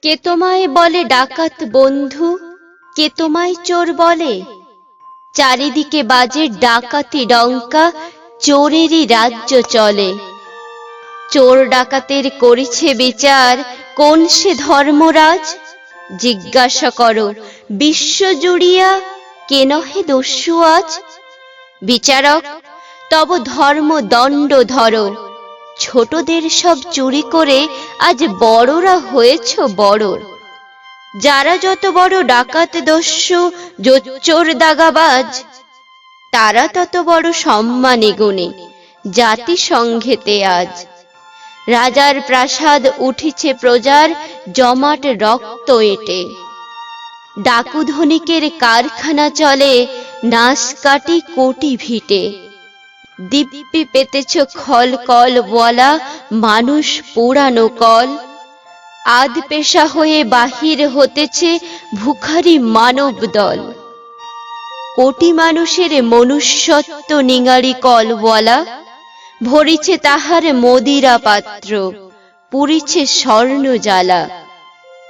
কে তোমায় বলে ডাকাত বন্ধু, কে তোমায় চোর বলে? চারিদিকে বাজে ডাকাতি ডঙ্কা, চোরেরই রাজ্য চলে। চোর ডাকাতের করিছে বিচার, কোন সে ধর্মরাজ? জিজ্ঞাসা করো বিশ্ব জুড়িয়া, কে নহে দস্যু আজ? বিচারক, তব ধর্ম দণ্ড ধরো, ছোটদের সব চুরি করে আজ বড়রা হয়েছ বড়। যারা যত বড় ডাকাত দস্যু জোচ্চোর দাগাবাজ, তারা তত বড় সম্মানে গুণে জাতিসংঘেতে আজ। রাজার প্রাসাদ উঠিছে প্রজার জমাট রক্ত এঁটে, ডাকু ধনিকের কারখানা চলে নাস কাটি কোটি ভিটে। দিব্যি পেতেছ খল কল বলা মানুষ পোড়ানো কল, আধ পেশা হয়ে বাহির হতেছে ভুখারি মানব দল। কোটি মানুষের মনুষ্যত্ব নিঙারি কল বলা, ভরিছে তাহার মদিরা পাত্র, পুরিছে স্বর্ণ জ্বালা।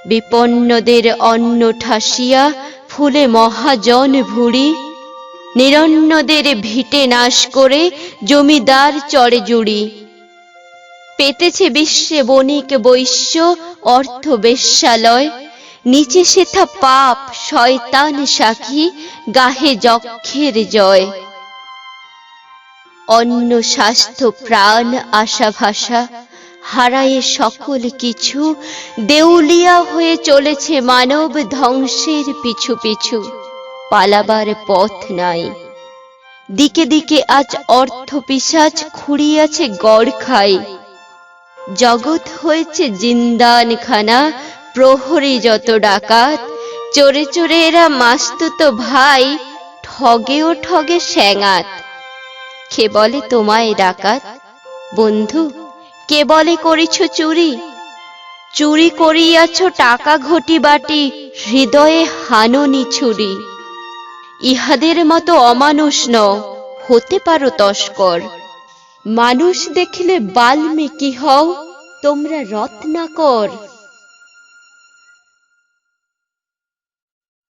বিপন্নদের অন্ন ঠাসিয়া ফুলে মহাজন ভুঁড়ি, নিরন্নদের ভিটে নাশ করে জমিদার চড়ে জুড়ি। পেতেছে বিশ্বে বণিক বৈশ্য অর্থ বেশ্যালয়, নিচে সেথা পাপ শয়তান সাক্ষী গাহে যক্ষের জয়। অন্ন স্বাস্থ্য প্রাণ আশা ভাষা হারায়ে সকল কিছু, দেউলিয়া হয়ে চলেছে মানব ধ্বংসের পিছু পিছু। পালাবার পথ নাই, দিকে দিকে আজ অর্থ পিশাচ খুঁড়িয়াছে গড় খাই। জগৎ হয়েছে জিন্দানখানা, প্রহরী যত ডাকাত, চোরে চোরে এরা মাস্তুত ভাই, ঠগেও ঠগে স্যাঙাত। কে বলে তোমায় ডাকাত বন্ধু, কে বলে করিছ চুরি? চুরি করিয়াছ টাকা ঘটি বাটি, হৃদয়ে হাননি ছুরি। ইহাদের মতো অমানুষ নও, হতে পারো তস্কর। মানুষ দেখিলে বাল্মীকি হও, তোমরা রত্নাকর।